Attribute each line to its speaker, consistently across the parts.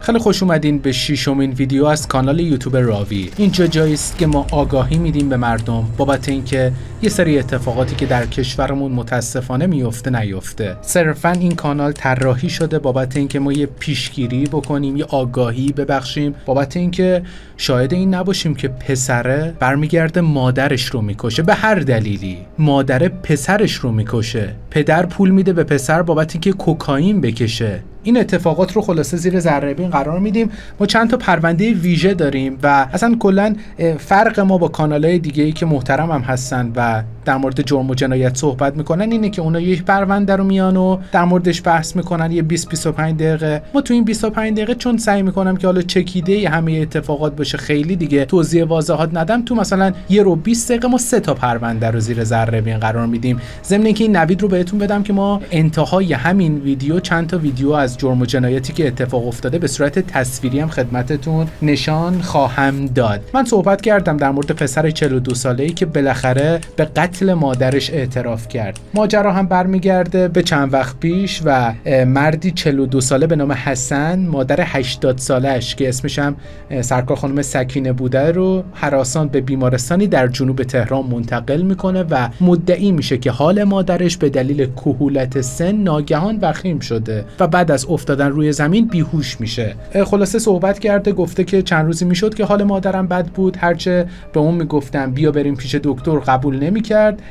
Speaker 1: خیلی خوش اومدین به 6مین ویدیو از کانال یوتیوب راوی. اینجا جایی است که ما آگاهی میدیم به مردم بابت اینکه یه سری اتفاقاتی که در کشورمون متاسفانه میفته نیفته. صرفا این کانال طراحی شده بابت اینکه ما یه پیشگیری بکنیم، یه آگاهی ببخشیم بابت اینکه شاهد این نباشیم که پسره برمیگرده مادرش رو میکشه به هر دلیلی. مادر پسرش رو میکشه. پدر پول میده به پسر بابت اینکه کوکائین بکشه. این اتفاقات رو خلاصه زیر ذره‌بین قرار میدیم. ما چند تا پرونده ویژه داریم و اصلا کلا فرق ما با کانال‌های دیگه‌ای که محترم هم هستن و در مورد جرم و جنایت صحبت میکنن اینه که اونا یک پرونده رو میان و در موردش بحث میکنن یه 20-25 دقیقه. ما تو این 25 دقیقه چون سعی میکنم که حالا چکیده همه اتفاقات باشه، خیلی دیگه توضیح واضحات ندم، تو مثلا 1 رو 20 دقیقه ما 3 تا پرونده رو زیر ذره‌بین قرار میدیم. ضمن اینکه این نوید رو بهتون بدم که ما انتهای همین ویدیو چند تا ویدیو از جرم و جنایتی که اتفاق افتاده به صورت تصویری هم خدمتتون نشان خواهم داد. من صحبت کردم در مورد پسر 42 ساله‌ای که بالاخره به قتل مادرش اعتراف کرد. ماجرا هم برمیگرده به چند وقت پیش و مردی 42 ساله به نام حسن مادر 80 سالش که اسمش هم سرکار خانم سکینه بوده رو هراسان به بیمارستانی در جنوب تهران منتقل میکنه و مدعی میشه که حال مادرش به دلیل کهولت سن ناگهان وخیم شده و بعد از افتادن روی زمین بیهوش میشه. خلاصه صحبت کرده، گفته که چند روزی میشد که حال مادرم بد بود، هرچه به اون میگفتم بیا بریم پیش دکتر قبول نمیکرد،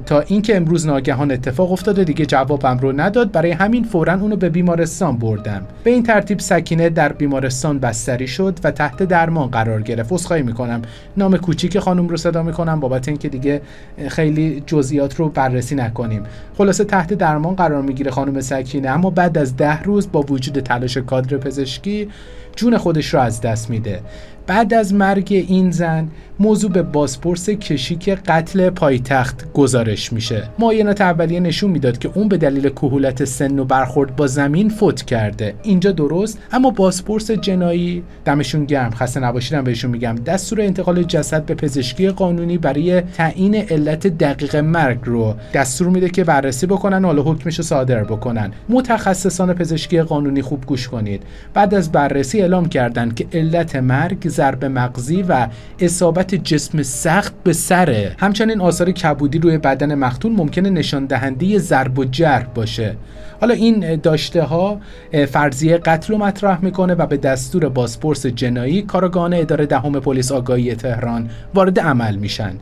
Speaker 1: تا اینکه امروز ناگهان اتفاق افتاده دیگه جوابم رو نداد، برای همین فوراً اونو به بیمارستان بردم. به این ترتیب سکینه در بیمارستان بستری شد و تحت درمان قرار گرفت. عذرخواهی میکنم نام کوچیک خانم رو صدا میکنم بابت اینکه دیگه خیلی جزئیات رو بررسی نکنیم. خلاصه تحت درمان قرار میگیره خانم سکینه، اما بعد از 10 روز با وجود تلاش کادر پزشکی جون خودش رو از دست میده. بعد از مرگ این زن موضوع به بازپرس کشیک قتل پایتخت گزارش میشه. معاینات اولیه نشون میداد که اون به دلیل کهولت سن و برخورد با زمین فوت کرده. اینجا درست، اما بازپرس جنایی دمشون گرم، خسته نباشیدم بهشون میگم، دستور انتقال جسد به پزشکی قانونی برای تعیین علت دقیق مرگ رو دستور میده که بررسی بکنن و حالا حکمش رو صادر بکنن. متخصصان پزشکی قانونی خوب گوش کنید. بعد از بررسی اعلام کردند که علت مرگ ضربه مغزی و اصابت جسم سخت به سره. همچنین آثار کبودی روی بدن مقتول ممکنه نشان دهنده ضرب و جرح باشه. حالا این داشته ها فرضیه قتل رو مطرح میکنه و به دستور بازپرس جنایی کارآگاهان اداره دهم پلیس آگاهی تهران وارد عمل میشن.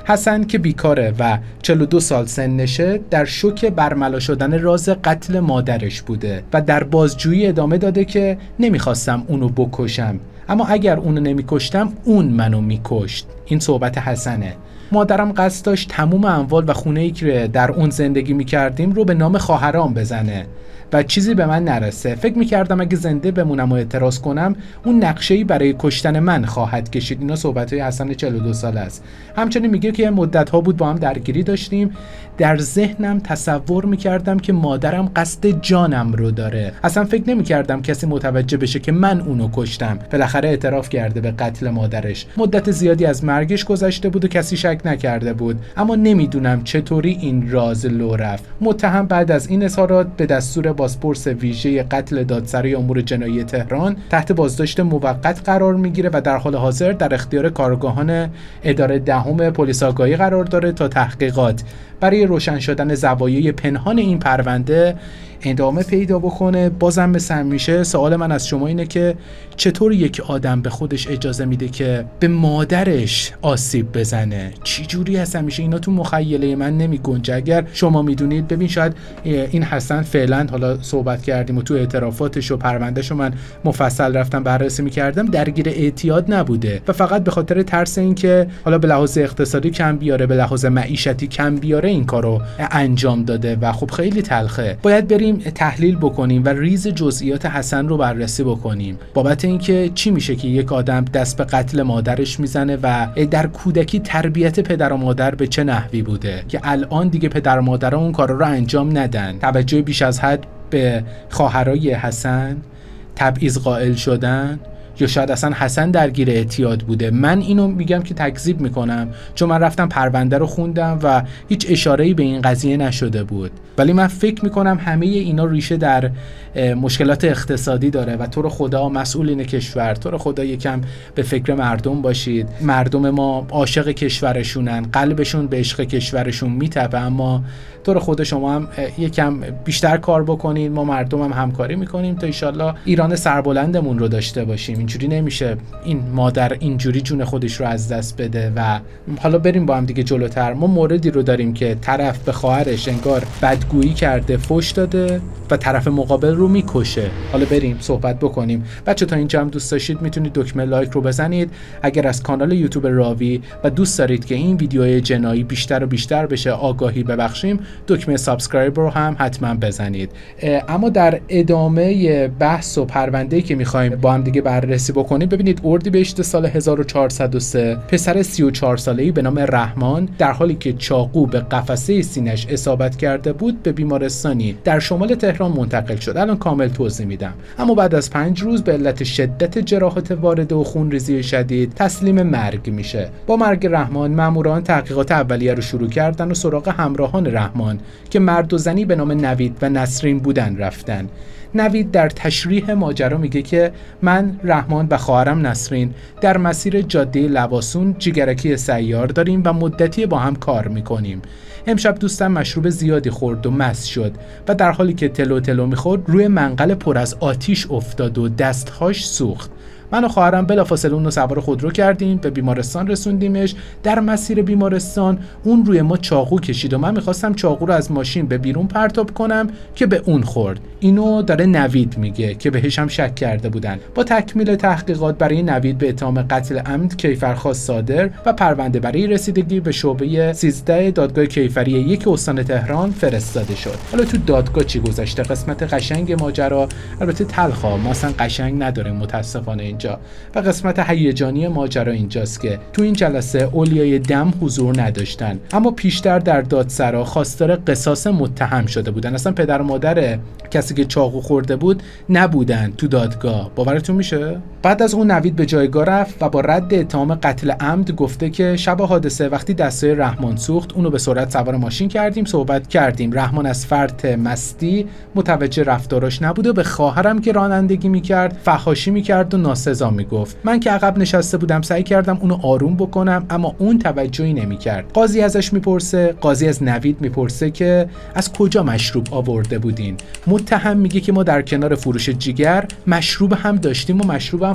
Speaker 1: حسن که بیکاره و 42 سال سنشه در شوک برملا شدن راز قتل مادرش بوده و در بازجویی ادامه داده که نمیخواستم اونو بکشم، اما اگر اونو نمیکشتم اون منو میکشت. این صحبت حسنه. مادرم قصد داشت تموم اموال و خونه‌ای که در اون زندگی میکردیم رو به نام خواهرام بزنه و چیزی به من نرسه. فکر میکردم اگه زنده بمونم و اعتراض کنم اون نقشه‌ای برای کشتن من خواهد کشید. اینا صحبت‌های حسن 42 ساله است. همچنین میگه که مدت‌ها بود با هم درگیری داشتیم. در ذهنم تصور میکردم که مادرم قصد جانم رو داره. اصلا فکر نمیکردم کسی متوجه بشه که من اونو کشتم. بالاخره اعتراف کرده به قتل مادرش. مدت زیادی از مرگش گذشته بود و کسی شک نکرده بود، اما نمیدونم چطوری این راز لو رفت. متهم بعد از این اظهارات به دستور بازپرس ویژه قتل دادسرای امور جنایی تهران تحت بازداشت موقت قرار میگیره و در حال حاضر در اختیار کارآگاهان اداره دهم پلیس آگاهی قرار داره تا تحقیقات برای روشن شدن زوایای پنهان این پرونده ادامه پیدا بکنه. بازم مثل همیشه سوال من از شما اینه که چطور یک آدم به خودش اجازه میده که به مادرش آسیب بزنه؟ چی جوری هست؟ همیشه اینا تو مخیله من نمیگنجه. اگر شما میدونید، ببین شاید این حسن فعلا حالا صحبت کردیم و تو اعترافاتش و پروندهشو من مفصل رفتم بررسی میکردم، درگیر اعتیاد نبوده و فقط به خاطر ترس این که حالا به لحاظ اقتصادی کم بیاره، به لحاظ معیشتی کم بیاره این کارو انجام داده و خب خیلی تلخه. باید بریم تحلیل بکنیم و ریز جزئیات حسن رو بررسی بکنیم بابت اینکه چی میشه که یک آدم دست به قتل مادرش میزنه و در کودکی تربیت پدر و مادر به چه نحوی بوده که الان دیگه پدر و مادر اون کارا رو انجام ندن. توجه بیش از حد به خواهرای حسن، تبعیض قائل شدن، یا شاید اصلا حسن درگیر اعتیاد بوده. من اینو میگم که تکذیب میکنم، چون من رفتم پرونده رو خوندم و هیچ اشاره‌ای به این قضیه نشده بود. ولی من فکر میکنم همه اینا ریشه در مشکلات اقتصادی داره و تو رو خدا مسئولین کشور، تو رو خدا یکم به فکر مردم باشید. مردم ما عاشق کشورشونن، قلبشون به عشق کشورشون میتپه، اما تو رو خدا شما هم یکم بیشتر کار بکنید. ما مردم هم همکاری میکنیم تا انشالله ایران سربلندمون رو داشته باشیم. اینجوری نمیشه این مادر اینجوری جون خودش رو از دست بده. و حالا بریم با هم دیگه جلوتر. ما موردی رو داریم که طرف به خواهرش انگار بدگویی کرده، فحش داده و طرف مقابل رو میکشه. حالا بریم صحبت بکنیم. بچه تا اینجا هم دوست داشتید میتونید دکمه لایک رو بزنید. اگر از کانال یوتیوب راوی و دوست دارید که این ویدیوهای جنایی بیشتر و بیشتر بشه، آگاهی ببخشیم، دکمه سابسکرایب رو هم حتما بزنید. اما در ادامه بحث و پرونده‌ای که می‌خوایم با هم دیگه بررسی بکنیم، ببینید اردیبهشت سال 1403 پسر 34 ساله‌ای به نام رحمان در حالی که چاقو به قفسه سینه‌اش اصابت کرده بود به بیمارستانی در شمال تهران منتقل شد. الان کامل توضیح میدم. اما بعد از 5 روز به علت شدت جراحات وارده و خونریزی شدید تسلیم مرگ میشه. با مرگ رحمان ماموران تحقیقات اولیه رو شروع کردن و سراغ همراهان رحمان که مرد و زنی به نام نوید و نسرین بودن رفتن. نوید در تشریح ماجرا میگه که من، رحمان و خواهرم نسرین در مسیر جاده لواسون جیگرکی سیار داریم و مدتی با هم کار میکنیم. امشب دوستم مشروب زیادی خورد و مست شد و در حالی که تلو تلو میخورد روی منقل پر از آتیش افتاد و دستهاش سوخت. من و خواهرم بلافاصله اون رو سوار خودرو کردیم، به بیمارستان رسوندیمش. در مسیر بیمارستان اون روی ما چاقو کشید و من میخواستم چاقو رو از ماشین به بیرون پرتاب کنم که به اون خورد. اینو داره نوید میگه که بهش هم شک کرده بودن. با تکمیل تحقیقات برای نوید به اتهام قتل عمد کیفرخواست صادر و پرونده برای رسیدگی به شعبه 13 دادگاه کیفری 1 استان تهران فرستاده شد. حالا تو دادگاه چی گذشته؟ قسمت قشنگ ماجرا، البته تلخه، ما اصلا قشنگ نداریم متاسفانه اینجا. و قسمت هیجانی ماجرا اینجاست که تو این جلسه اولیای دم حضور نداشتن، اما پیشتر در دادسرا خواستار قصاص متهم شده بودن. اصلا پدر و مادر کسی که چاقو خورده بود نبودن تو دادگاه. باورتون میشه؟ بعد از اون نوید به جایگاه رفت و با رد اتهام قتل عمد گفته که شب حادثه وقتی دستای رحمان سوخت اونو به سرعت سوار ماشین کردیم، صحبت کردیم. رحمان از فرط مستی متوجه رفتاراش نبود و به خواهرم که رانندگی میکرد فحاشی میکرد و ناسزا میگفت. من که عقب نشسته بودم سعی کردم اونو آروم بکنم اما اون توجهی نمیکرد. قاضی ازش میپرسه، قاضی از نوید میپرسه که از کجا مشروب آورده بودین؟ متهم میگه که ما در کنار فروش جیگر مشروب هم داشتیم و مشروب هم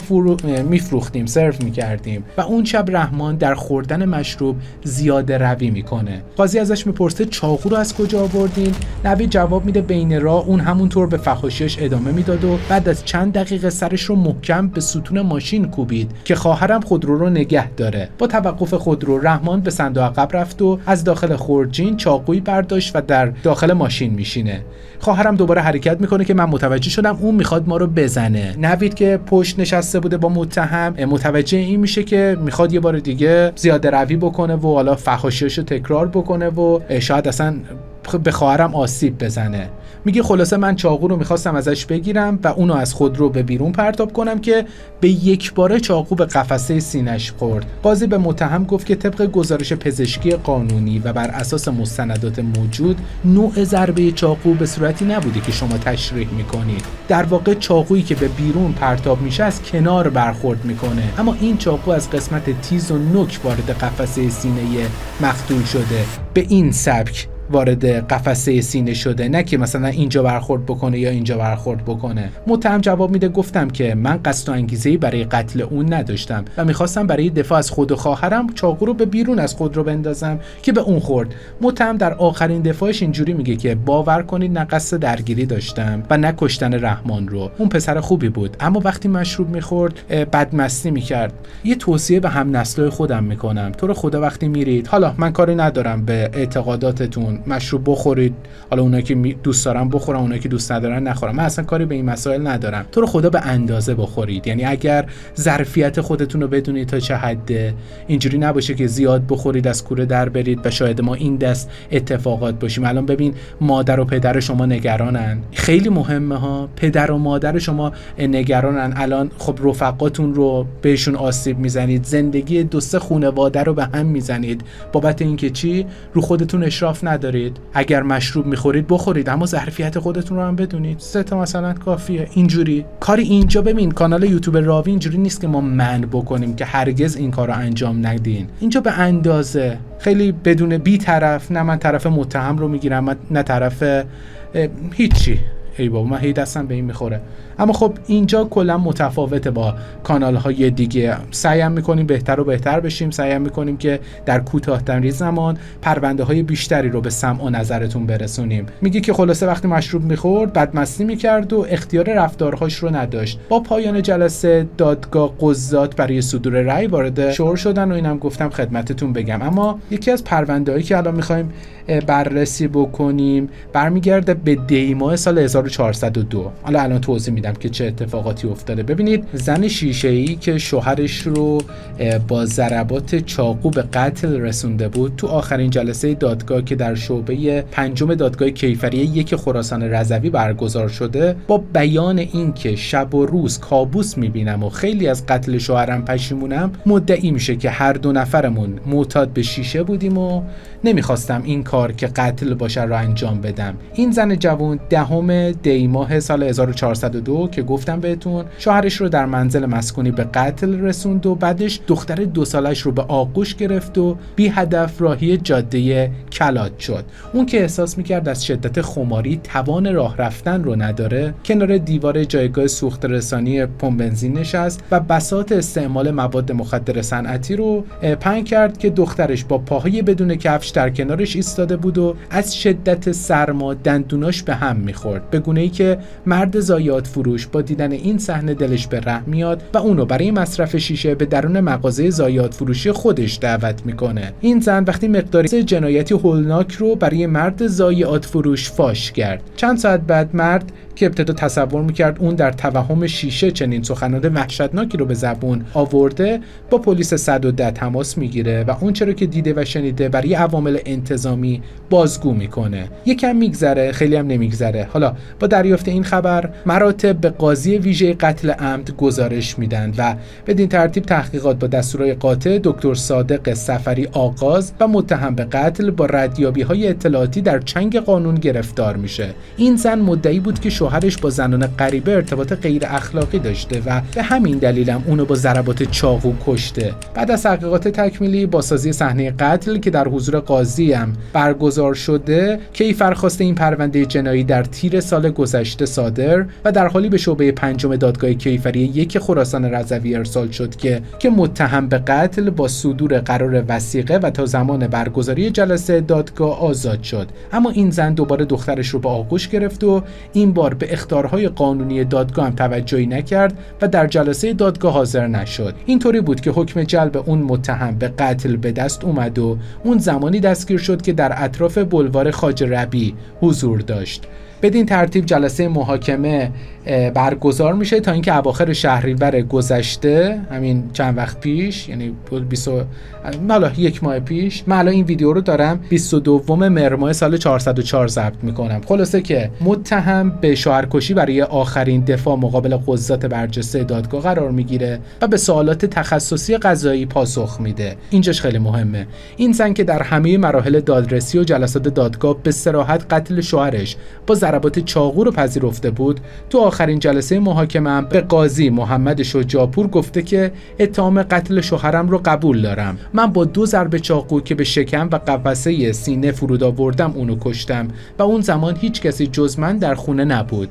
Speaker 1: میفروختیم، سرو میکردیم. و اون شب رحمان در خوردن مشروب زیاده روی میکنه. قاضی ازش میپرسه چاقو رو از کجا آوردین؟ نوید جواب میده بین راه اون همونطور به فحاشیش ادامه میداد و بعد از چند دقیقه سرش رو محکم به ستون ماشین کوبید که خواهرم خودرو رو نگه داره. با توقف خودرو رحمان به صندوق عقب رفت و از داخل خورجین چاقویی برداشت و در داخل ماشین میشینه. خواهرم دوباره حرکت میکنه که من متوجه شدم اون میخواد ما رو بزنه. نوید که پشت نشسته بوده با متهم متوجه این میشه که میخواد یه بار دیگه زیاده روی بکنه و حالا فحاشیشو تکرار بکنه و شاید اصلا به خواهرم آسیب بزنه. میگه خلاصه من چاقو رو میخواستم ازش بگیرم و اونو از خودرو به بیرون پرتاب کنم که به یک باره چاقو به قفسه سینه‌اش خورد. قاضی به متهم گفت که طبق گزارش پزشکی قانونی و بر اساس مستندات موجود نوع ضربه چاقو به صورتی نبوده که شما تشریح میکنید. در واقع چاقویی که به بیرون پرتاب میشه از کنار برخورد میکنه، اما این چاقو از قسمت تیز و نوک وارد قفسه سینه مقتول شده. به این سبک وارد قفسه سینه شده، نه که مثلا اینجا برخورد بکنه یا اینجا برخورد بکنه. متهم جواب میده گفتم که من قصد و انگیزه‌ای برای قتل اون نداشتم و میخواستم برای دفاع از خود و خواهرم چاقو رو به بیرون از خودرو بندازم که به اون خورد. متهم در آخرین دفاعش اینجوری میگه که باور کنید نه قصد درگیری داشتم و نه کشتن رحمان رو. اون پسر خوبی بود اما وقتی مشروب میخورد بدمستی میکرد. یه توصیه به هم نسلای خودم میکنم، تو رو خدا وقتی میرید، حالا من کاری ندارم به اعتقاداتتون، مشروب بخورید، حالا اونایی که دوست دارن بخورن، اونایی که دوست ندارن نخورن. من اصلا کاری به این مسائل ندارم. تو رو خدا به اندازه بخورید. یعنی اگر ظرفیت خودتون رو بدونید تا چه حده، اینجوری نباشه که زیاد بخورید از کوره در برید و شاید ما این دست اتفاقات باشیم. الان ببین مادر و پدر شما نگرانن، خیلی مهمه ها. پدر و مادر شما نگرانن، الان خب رفقاتون رو بهشون آسیب میزنید، زندگی دو سه خانواده رو به هم میزنید بابت اینکه چی؟ رو خودتون اشراف ندارید. اگر مشروب میخورید بخورید، اما ظرفیت خودتون رو هم بدونید. 3 تا مثلا کافیه. اینجوری کاری اینجا ببین کانال یوتیوب راوی اینجوری نیست که ما منع بکنیم که هرگز این کارو انجام ندین. اینجا به اندازه، خیلی بدون بی طرف، نه من طرف متهم رو میگیرم نه طرف هیچی. ای بابا من هی دستم به این میخوره. اما خب اینجا کلا متفاوته با کانال های دیگه. سعی میکنیم بهتر و بهتر بشیم، سعی میکنیم که در کوتاه‌ترین زمان پرونده های بیشتری رو به سمع و نظرتون برسونیم. میگه که خلاصه وقتی مشروب میخورد بدمستی میکرد و اختیار رفتارهاش رو نداشت. با پایان جلسه دادگاه قضات برای صدور رأی وارد شور شدن و اینم گفتم خدمتتون بگم. اما یکی از پرونده‌هایی که الان میخوایم بررسی بکنیم برمیگرده به دی ماه سال 1402. حالا الان توضیح میدم که چه اتفاقاتی افتاده. ببینید زن شیشه‌ای که شوهرش رو با ضربات چاقو به قتل رسونده بود، تو آخرین جلسه دادگاه که در شعبه 5 دادگاه کیفری 1 خراسان رضوی برگزار شده، با بیان اینکه شب و روز کابوس میبینم و خیلی از قتل شوهرم پشیمونم، مدعی میشه که هر دو نفرمون معتاد به شیشه بودیم و نمیخواستم این کار که قتل باشه رو انجام بدم. این زن جوان 10 دی ماه سال 1402 که گفتم بهتون، شوهرش رو در منزل مسکونی به قتل رسوند و بعدش دختر 2 سالش رو به آغوش گرفت و بی هدف راهی جاده کلات شد. اون که احساس میکرد از شدت خماری توان راه رفتن رو نداره، کنار دیوار جایگاه سوخت رسانی پمپ بنزین نشست و بساط استعمال مواد مخدر صنعتی رو پهن کرد که دخترش با پاهای بدون کفش در کنارش ایستاده بود و از شدت سرما دندوناش به هم میخورد، به گونه‌ای که مرد ضایعات فروش با دیدن این صحنه دلش به رحم میاد و اونو برای مصرف شیشه به درون مغازه ضایعات فروشی خودش دعوت میکنه. این زن وقتی مقداری جنایتی هولناک رو برای مرد ضایعات فروش فاش کرد. چند ساعت بعد مرد که ابتدا تصور میکرد اون در توهم شیشه چنین سخنان وحشتناکی رو به زبون آورده، با پلیس 110 تماس میگیره و اون چرا که دیده و شنیده برای عوامل انتظامی بازگو میکنه. یکم میگذره، خیلی هم نمیگذره. حالا با دریافت این خبر مراتب به قاضی ویژه قتل عمد گزارش میدن و بدین ترتیب تحقیقات با دستورای قاطع دکتر صادق سفری آغاز و متهم به قتل با ردیابی‌های اطلاعاتی در چنگ قانون گرفتار میشه. این زن مدعی بود که شوهرش با زنان غریبه ارتباط غیر اخلاقی داشته و به همین دلیلم اونو با ضربات چاقو کشته. بعد از تحقیقات تکمیلی با سازی صحنه قتل که در حضور قاضی هم برگزار شده، کیفرخواست این پرونده جنایی در تیر سال گذشته صادر و در حالی به شعبه 5 دادگاه کیفری 1 خراسان رضوی ارسال شد که متهم به قتل با صدور قرار وثیقه و تا زمان برگزاری جلسه دادگاه آزاد شد. اما این زن دوباره دخترش رو به آغوش گرفت و این بار به اخطارهای قانونی دادگاه هم توجهی نکرد و در جلسه دادگاه حاضر نشد. اینطوری بود که حکم جلب اون متهم به قتل به دست اومد و اون زمانی دستگیر شد که در اطراف بلوار خواجه ربیع حضور داشت. بدین ترتیب جلسه محاکمه برگزار میشه تا اینکه اواخر شهریور گذشته، همین چند وقت پیش، یعنی 1 ماه پیش، من الان این ویدیو رو دارم 22 مهر ماه سال 404 ضبط میکنم. خلاصه که متهم به شوهرکشی برای آخرین دفاع مقابل قضات برجسته دادگاه قرار میگیره و به سوالات تخصصی قضایی پاسخ میده. اینجاش خیلی مهمه. این زن که در همه مراحل دادرسی و جلسات دادگاه به صراحت قتل شوهرش با ضربات چاقو رو پذیرفته بود، تو آخرین جلسه محاکمه هم به قاضی محمد شجاع‌پور گفته که اتهام قتل شوهرم رو قبول دارم. من با 2 ضربه چاقو که به شکم و قفسه سینه فرود آوردم اونو کشتم و اون زمان هیچ کسی جز من در خونه نبود.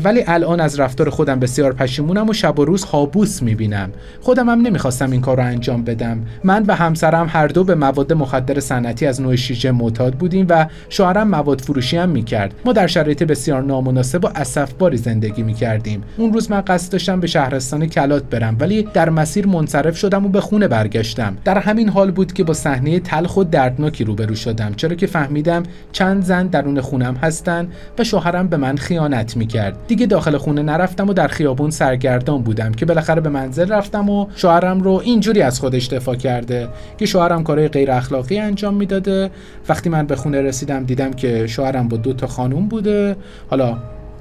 Speaker 1: ولی الان از رفتار خودم بسیار پشیمونم و شب و روز کابوس میبینم. خودم هم نمیخواستم این کار رو انجام بدم. من و همسرم هر دو به مواد مخدر صنعتی از نوع شیشه معتاد بودیم و شوهرم مواد فروشی هم میکرد. ما در شرایط بسیار نامناسب و اسفباری زندگی می‌کردیم. اون روز من قصد داشتم به شهرستان کلات برم، ولی در مسیر منصرف شدم و به خونه برگشتم. در همین حال بود که با صحنه تلخ و دردناکی روبرو شدم، چرا که فهمیدم چند زن درون خونم هستن و شوهرم به من خیانت می‌کرد. دیگه داخل خونه نرفتم و در خیابون سرگردان بودم که بالاخره به منزل رفتم و شوهرم رو اینجوری از خودش دفاع کرده که شوهرم کارهای غیر اخلاقی انجام میداده. وقتی من به خونه رسیدم دیدم که شوهرم با 2 خانوم بوده، حالا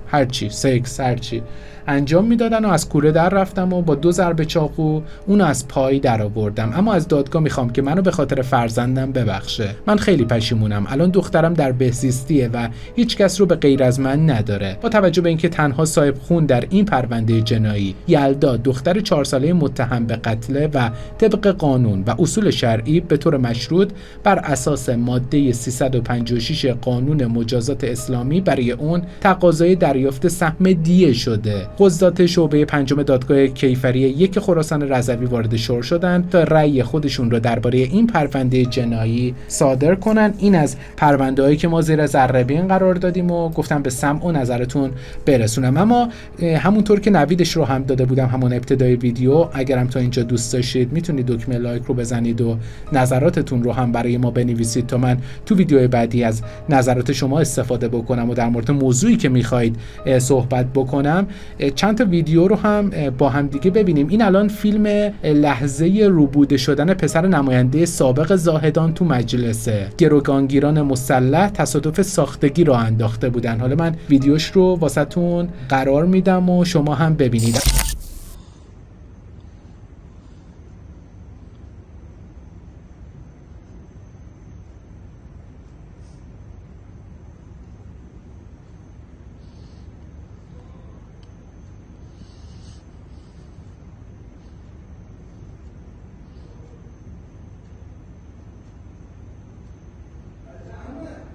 Speaker 1: هرچی سکس هرچی انجام میدادن و از کوره در رفتم و با 2 ضربه چاقو اونو از پای در آوردم. اما از دادگاه میخوام که منو به خاطر فرزندم ببخشه. من خیلی پشیمونم. الان دخترم در بهزیستیه و هیچ کس رو به غیر از من نداره. با توجه به اینکه تنها صاحب خون در این پرونده جنایی یلدا دختر 4 ساله متهم به قتل و طبق قانون و اصول شرعی به طور مشروط بر اساس ماده 356 قانون مجازات اسلامی برای اون تقاضای دریافت سهم دیه شده. قضات شعبه 5 دادگاه کیفری 1 خراسان رضوی وارد شور شدند تا رأی خودشون رو درباره این پرونده جنایی صادر کنن. این از پرونده‌هایی که ما زیر ذره‌بین قرار دادیم و گفتم به سمع و نظرتون برسونم. اما همونطور که نویدش رو هم داده بودم همون ابتدای ویدیو، اگرم تا اینجا دوست داشتید میتونید دکمه لایک رو بزنید و نظراتتون رو هم برای ما بنویسید تا من تو ویدیوهای بعدی از نظرات شما استفاده بکنم و در مورد موضوعی که میخواید صحبت بکنم چند تا ویدیو رو هم با هم دیگه ببینیم. این الان فیلم لحظه روبوده شدن پسر نماینده سابق زاهدان تو مجلسه. گروگانگیران مسلح تصادف ساختگی رو انداخته بودن. حالا من ویدیوش رو واسهتون قرار میدم و شما هم ببینید.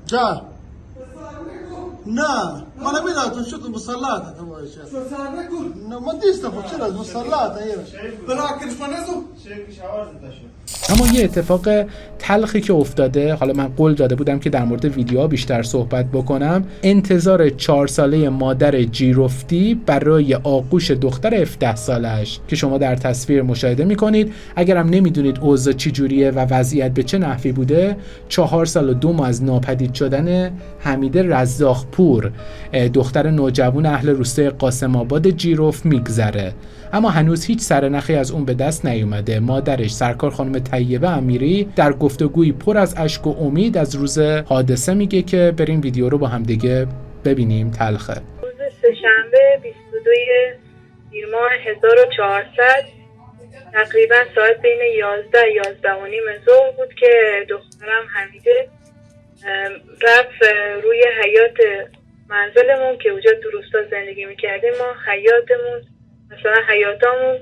Speaker 2: جان نه ما نمیدونم شو مصلات انت ما شيخ
Speaker 3: صار نقول
Speaker 2: ما ديست فكر مصلات هي
Speaker 3: براكن فنزو
Speaker 4: شيخ شاورز داشت.
Speaker 1: اما یه اتفاق تلخی که افتاده، حالا من قول داده بودم که در مورد ویدیوها بیشتر صحبت بکنم، انتظار 4 ساله مادر جیرفتی برای آغوش دختر 17 سالش که شما در تصویر مشاهده میکنید. اگرم نمیدونید اوضاع چی جوریه و وضعیت به چه نحوی بوده، 4 سال و 2 ماه از ناپدید شدن حمیده رزاقپور دختر نوجوان اهل روستای قاسم آباد جیرفت میگذره، اما هنوز هیچ سرنخی از اون به دست نیومده. مادرش سرکار خانم طیبه امیری در گفتگویی پر از اشک و امید از روز حادثه میگه که بریم ویدیو رو با هم دیگه ببینیم. تلخه.
Speaker 5: روز سه‌شنبه 22 تیر ماه 1400 تقریبا ساعت بین 11 و نیم ظهر بود که دخترم حمیده رفت روی حیاط منزلمون که اونجا تو روستا زندگی میکردیم. ما حیاطمون مثلا حیاطمون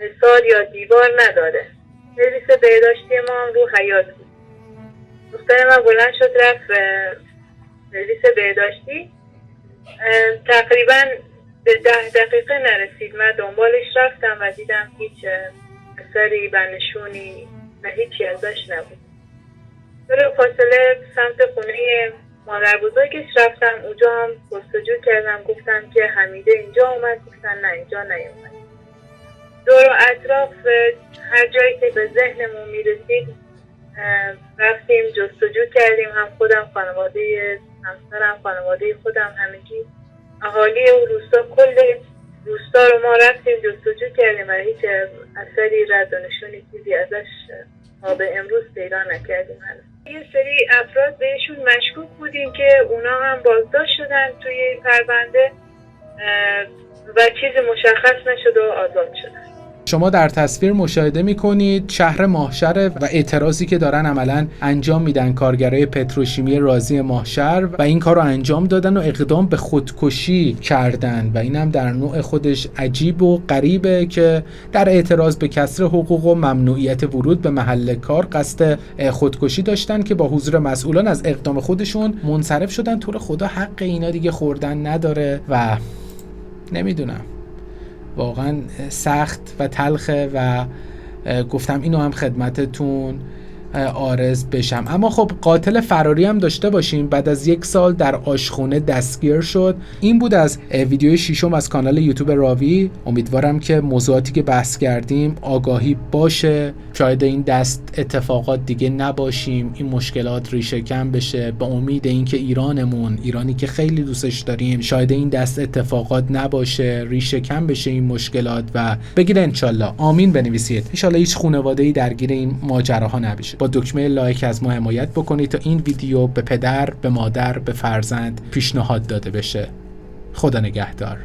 Speaker 5: حصار یا دیوار نداره، سرویس بهداشتی ما هم رو حیاط بود. دختر من بلند شد رفت سرویس بهداشتی، تقریبا به 10 دقیقه نرسید من دنبالش رفتم و دیدم هیچ اثری و نشونی و هیچی ازش نبود. در فاصله سمت خونه مادر بزرگش رفتم، اونجا هم پرسجو کردم، گفتم که حمیده اینجا اومد؟ گفتن نه اینجا نیومد. دور و اطراف هر جایی که به ذهنمون میرسید رفتیم جستجو کردیم، هم خودم، خانواده همسرم، خانواده خودم، همگی اهالی و روستا، کل روستا رو ما رفتیم جستجو کردیم و هیچ اثری رد و نشونی چیزی ازش تا به امروز پیدا نکردیم. یه سری افراد بهشون مشکوک بودیم که اونا هم بازداشت شدن توی پرونده و چیزی مشخص نشد و آزاد شدن.
Speaker 1: شما در تصویر مشاهده می‌کنید شهر ماهشر و اعتراضی که دارن عملاً انجام میدن کارگرای پتروشیمی رازی ماهشر و این کار رو انجام دادن و اقدام به خودکشی کردن و اینم در نوع خودش عجیب و غریبه که در اعتراض به کسر حقوق و ممنوعیت ورود به محل کار قصد خودکشی داشتن که با حضور مسئولان از اقدام خودشون منصرف شدن. طور خدا حق اینا دیگه خوردن نداره و نمیدونم، واقعا سخت و تلخه و گفتم اینو هم خدمتتون عارض بشم. اما خب قاتل فراری هم داشته باشیم. بعد از 1 سال در آشخونه دستگیر شد. این بود از ویدیو 6 از کانال یوتیوب راوی. امیدوارم که موضوعاتی که بحث کردیم آگاهی باشه، شاید این دست اتفاقات دیگه نباشیم، این مشکلات ریشه کم بشه. به امید اینکه ایرانی که خیلی دوستش داریم، شاید این دست اتفاقات نباشه، ریشه کم بشه این مشکلات و بگیره انشالله. آمین بنویسید. انشالله هیچ خانواده‌ای درگیر این ماجراها نبشه. با دکمه لایک از ما حمایت بکنید تا این ویدیو به پدر، به مادر، به فرزند پیشنهاد داده بشه. خدا نگهدار.